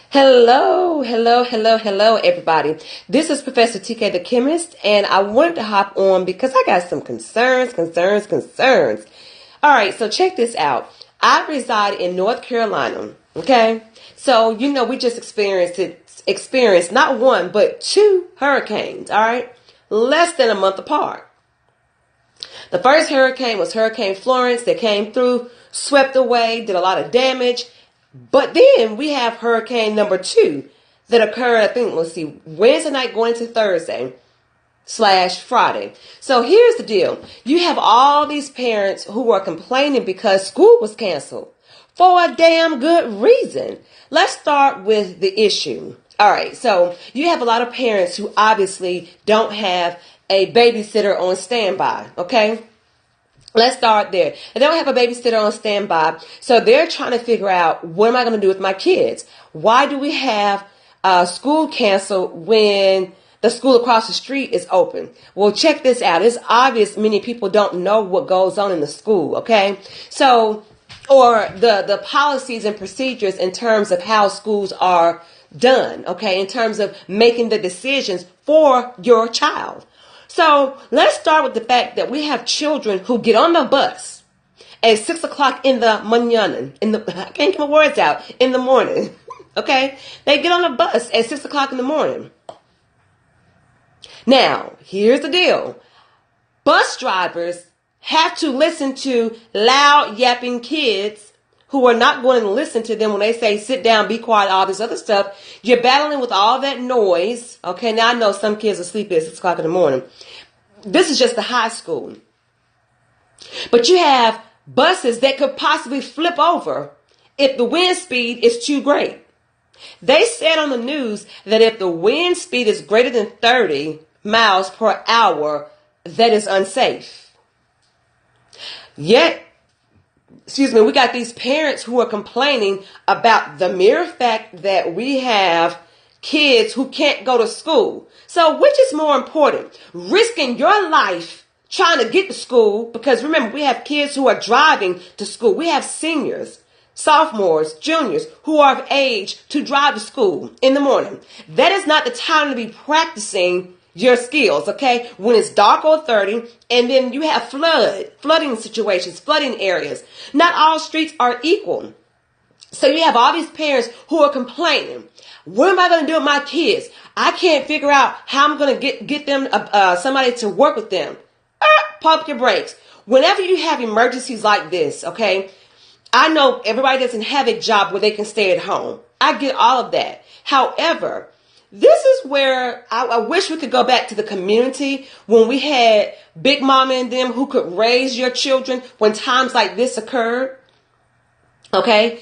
Hello, everybody. This is Professor TK the Chemist, and I wanted to hop on because I got some concerns. All right, so check this out. I reside in North Carolina, okay? So, we just experienced not one, but two hurricanes, all right? Less than a month apart. The first hurricane was Hurricane Florence that came through, swept away, did a lot of damage. But then we have hurricane number 2 that occurred, I think, Wednesday night going into Thursday/Friday. So here's the deal. You have all these parents who are complaining because school was canceled for a damn good reason. Let's start with the issue. All right. So you have a lot of parents who obviously don't have a babysitter on standby. Okay. Let's start there. They don't have a babysitter on standby, so they're trying to figure out, what am I going to do with my kids? Why do we have school canceled when the school across the street is open? Well, check this out. It's obvious many people don't know what goes on in the school, okay? So, or the policies and procedures in terms of how schools are done, okay, in terms of making the decisions for your child. So let's start with the fact that we have children who get on the bus at 6 o'clock in the mañana, I can't get my words out, in the morning, okay? They get on the bus at 6 o'clock in the morning. Now, here's the deal. Bus drivers have to listen to loud yapping kids who are not going to listen to them when they say, sit down, be quiet, all this other stuff. You're battling with all that noise. Okay, now I know some kids are sleepy at 6 o'clock in the morning. This is just the high school. But you have buses that could possibly flip over if the wind speed is too great. They said on the news that if the wind speed is greater than 30 miles per hour, that is unsafe. Yet, we got these parents who are complaining about the mere fact that we have kids who can't go to school. So which is more important? Risking your life trying to get to school, because remember, we have kids who are driving to school. We have seniors, sophomores, juniors who are of age to drive to school in the morning. That is not the time to be practicing your skills, okay? When it's dark or 30, and then you have flooding situations, flooding areas. Not all streets are equal. So you have all these parents who are complaining. What am I going to do with my kids? I can't figure out how I'm going to get them, somebody to work with them. Pump your brakes. Whenever you have emergencies like this, okay? I know everybody doesn't have a job where they can stay at home. I get all of that. However, this is where I wish we could go back to the community when we had Big Mama and them who could raise your children when times like this occurred. Okay.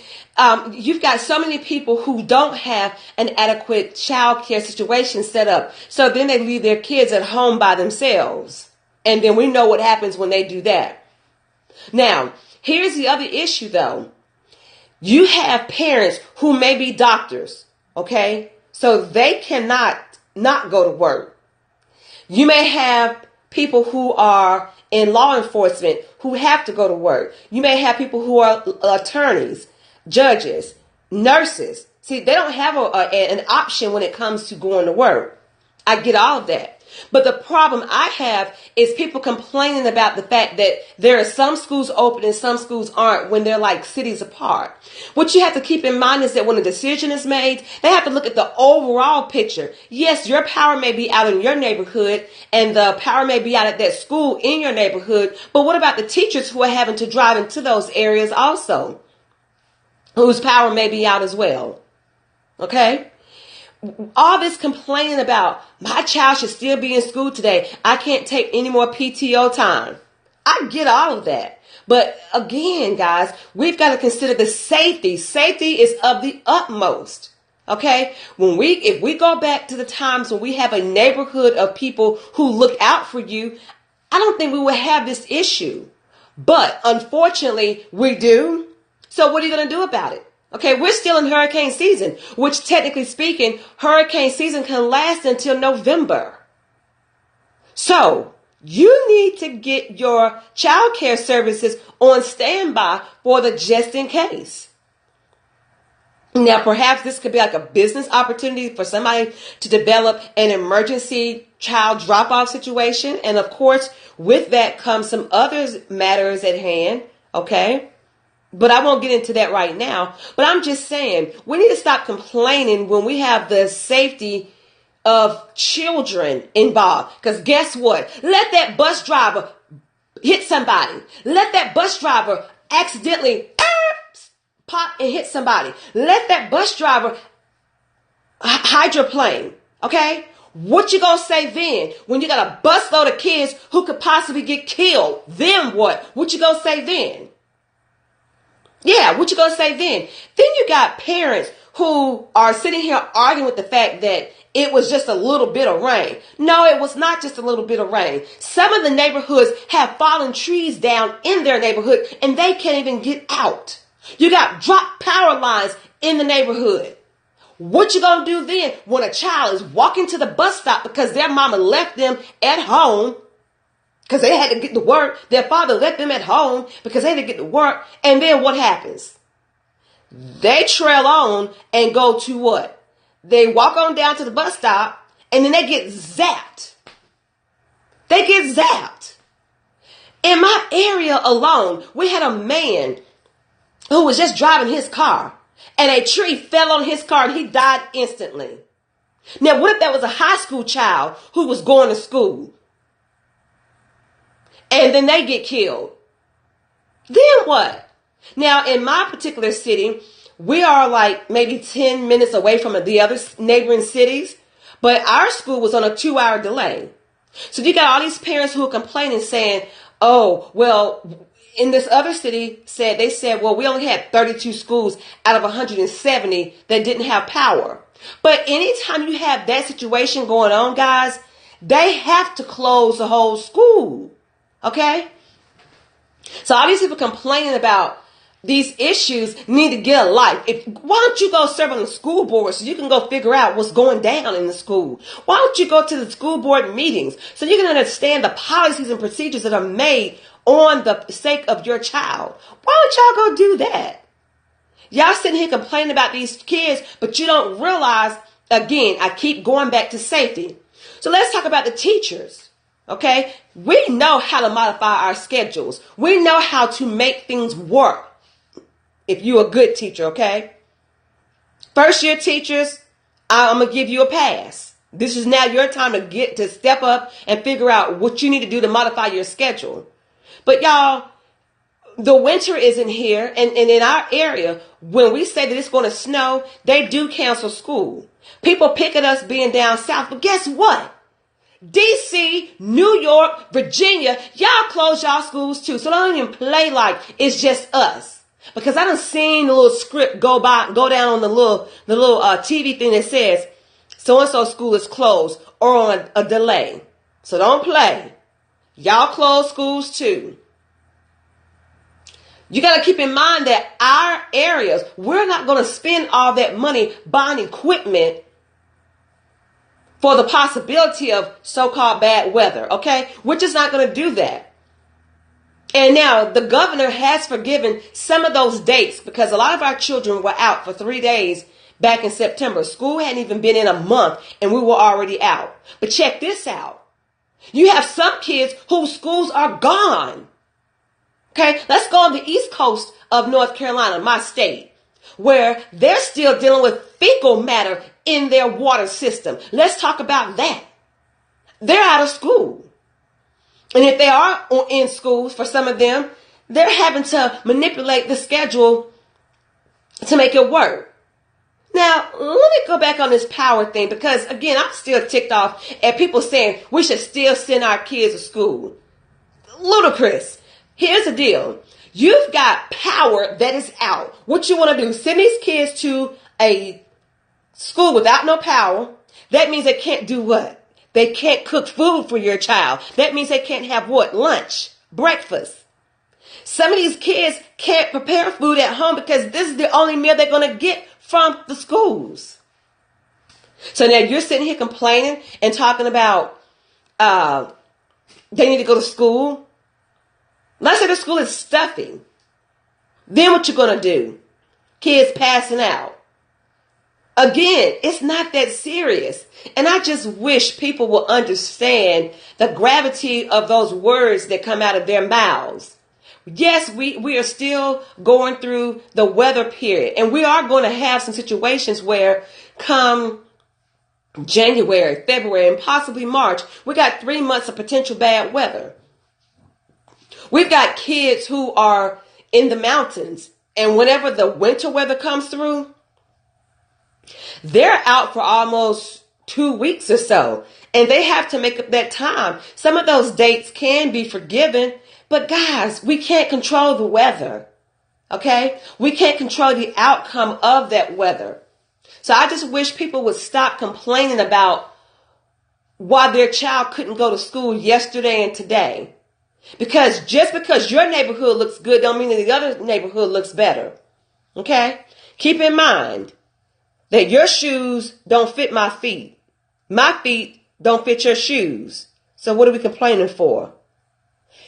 You've got so many people who don't have an adequate child care situation set up. So then they leave their kids at home by themselves. And then we know what happens when they do that. Now, here's the other issue though. You have parents who may be doctors. Okay. So they cannot not go to work. You may have people who are in law enforcement who have to go to work. You may have people who are attorneys, judges, nurses. See, they don't have an option when it comes to going to work. I get all of that. But the problem I have is people complaining about the fact that there are some schools open and some schools aren't when they're like cities apart. What you have to keep in mind is that when a decision is made, they have to look at the overall picture. Yes, your power may be out in your neighborhood and the power may be out at that school in your neighborhood. But what about the teachers who are having to drive into those areas also, whose power may be out as well? Okay? All this complaining about my child should still be in school today. I can't take any more PTO time. I get all of that. But again, guys, we've got to consider the safety. Safety is of the utmost. Okay. If we go back to the times when we have a neighborhood of people who look out for you, I don't think we would have this issue. But unfortunately, we do. So what are you going to do about it? Okay, we're still in hurricane season, which technically speaking, hurricane season can last until November. So you need to get your child care services on standby for the just in case. Now, perhaps this could be like a business opportunity for somebody to develop an emergency child drop-off situation. And of course, with that comes some other matters at hand. Okay. But I won't get into that right now. But I'm just saying, we need to stop complaining when we have the safety of children involved. Because guess what? Let that bus driver hit somebody. Let that bus driver accidentally pop and hit somebody. Let that bus driver hydroplane. Okay? What you gonna say then? When you got a busload of kids who could possibly get killed, then what? What you gonna say then? Yeah, what you gonna say then? Then you got parents who are sitting here arguing with the fact that it was just a little bit of rain. No, it was not just a little bit of rain. Some of the neighborhoods have fallen trees down in their neighborhood and they can't even get out. You got dropped power lines in the neighborhood. What you gonna do then when a child is walking to the bus stop because their mama left them at home because they had to get to work. Their father left them at home because they had to get to work. And then what happens? They trail on and go to what? They walk on down to the bus stop and then they get zapped. They get zapped. In my area alone, we had a man who was just driving his car and a tree fell on his car and he died instantly. Now, what if that was a high school child who was going to school and then they get killed? Then what? Now, in my particular city, we are like maybe 10 minutes away from the other neighboring cities, but our school was on a 2-hour delay. So you got all these parents who are complaining saying, oh, well, in this other city they said, well, we only had 32 schools out of 170 that didn't have power. But anytime you have that situation going on, guys, they have to close the whole school. Okay? So all these people complaining about these issues need to get a life. Why don't you go serve on the school board so you can go figure out what's going down in the school? Why don't you go to the school board meetings so you can understand the policies and procedures that are made on the sake of your child? Why don't y'all go do that? Y'all sitting here complaining about these kids, but you don't realize, again, I keep going back to safety. So let's talk about the teachers. Okay? We know how to modify our schedules. We know how to make things work. If you're a good teacher, okay? First year teachers, I'm going to give you a pass. This is now your time to step up and figure out what you need to do to modify your schedule. But y'all, the winter isn't here. And in our area, when we say that it's going to snow, they do cancel school. People pick at us being down south. But guess what? DC, New York, Virginia, y'all close y'all schools too. So don't even play like it's just us. Because I done seen the little script go down on the little TV thing that says so-and-so school is closed or on a delay. So don't play. Y'all close schools too. You got to keep in mind that our areas, we're not going to spend all that money buying equipment for the possibility of so-called bad weather. Okay? We're just not going to do that. And now the governor has forgiven some of those dates because a lot of our children were out for 3 days back in September. School hadn't even been in a month and we were already out. But check this out. You have some kids whose schools are gone. Okay, let's go on the East Coast of North Carolina, my state, where they're still dealing with fecal matter in their water system. Let's talk about that. They're out of school. And if they are in schools, for some of them, they're having to manipulate the schedule to make it work. Now, let me go back on this power thing because, again, I'm still ticked off at people saying we should still send our kids to school. Ludicrous. Here's the deal. You've got power that is out. What you want to do, send these kids to a school without no power. That means they can't do what? They can't cook food for your child. That means they can't have what? Lunch, breakfast. Some of these kids can't prepare food at home because this is the only meal they're going to get from the schools. So now you're sitting here complaining and talking about they need to go to school. Let's say the school is stuffy. Then what you going to do? Kids passing out. Again, it's not that serious. And I just wish people will understand the gravity of those words that come out of their mouths. Yes, we are still going through the weather period, and we are going to have some situations where come January, February, and possibly March, we got 3 months of potential bad weather. We've got kids who are in the mountains, and whenever the winter weather comes through, they're out for almost 2 weeks or so, and they have to make up that time. Some of those dates can be forgiven, but guys, we can't control the weather, okay? We can't control the outcome of that weather. So I just wish people would stop complaining about why their child couldn't go to school yesterday and today. Because just because your neighborhood looks good don't mean that the other neighborhood looks better, okay? Keep in mind that your shoes don't fit my feet. My feet don't fit your shoes. So what are we complaining for?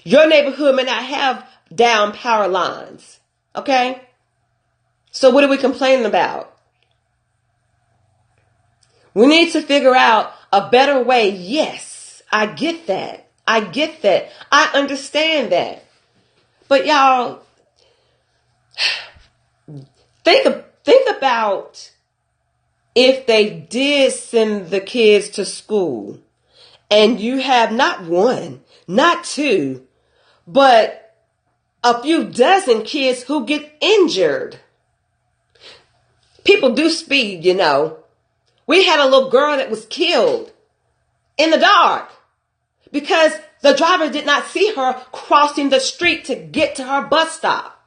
Your neighborhood may not have down power lines. Okay? So what are we complaining about? We need to figure out a better way. Yes, I get that. I get that. I understand that. But y'all, think about if they did send the kids to school and you have not one, not two, but a few dozen kids who get injured. People do speed, you know. We had a little girl that was killed in the dark because the driver did not see her crossing the street to get to her bus stop.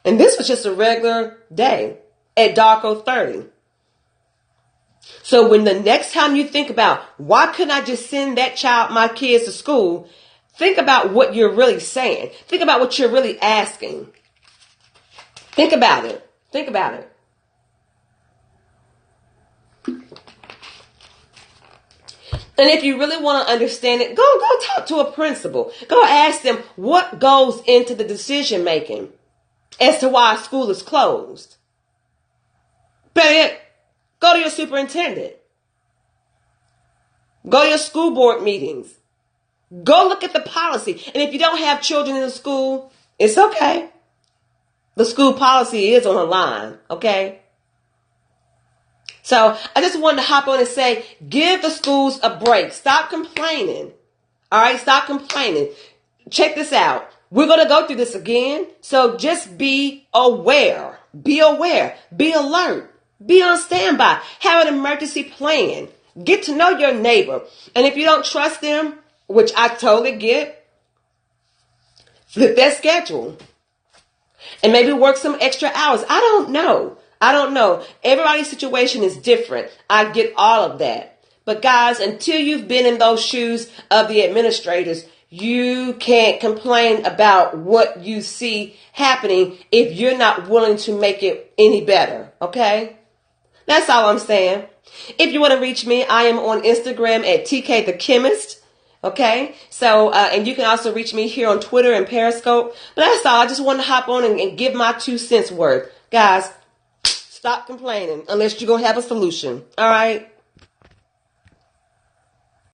And this was just a regular day at dark 30. So when the next time you think about, why couldn't I just send my kids to school? Think about what you're really saying. Think about what you're really asking. Think about it. Think about it. And if you really want to understand it, go talk to a principal. Go ask them what goes into the decision making as to why school is closed. But go to your superintendent. Go to your school board meetings. Go look at the policy. And if you don't have children in the school, it's okay. The school policy is online, okay? So I just wanted to hop on and say, give the schools a break. Stop complaining. All right, stop complaining. Check this out. We're going to go through this again. So just be aware. Be aware. Be alert. Be on standby. Have an emergency plan. Get to know your neighbor. And if you don't trust them, which I totally get, flip that schedule. And maybe work some extra hours. I don't know. Everybody's situation is different. I get all of that. But guys, until you've been in those shoes of the administrators, you can't complain about what you see happening if you're not willing to make it any better. Okay? That's all I'm saying. If you want to reach me, I am on Instagram at TK the Chemist. Okay, so, and you can also reach me here on Twitter and Periscope. But that's all. I just want to hop on and give my 2 cents worth. Guys, stop complaining unless you're going to have a solution. All right.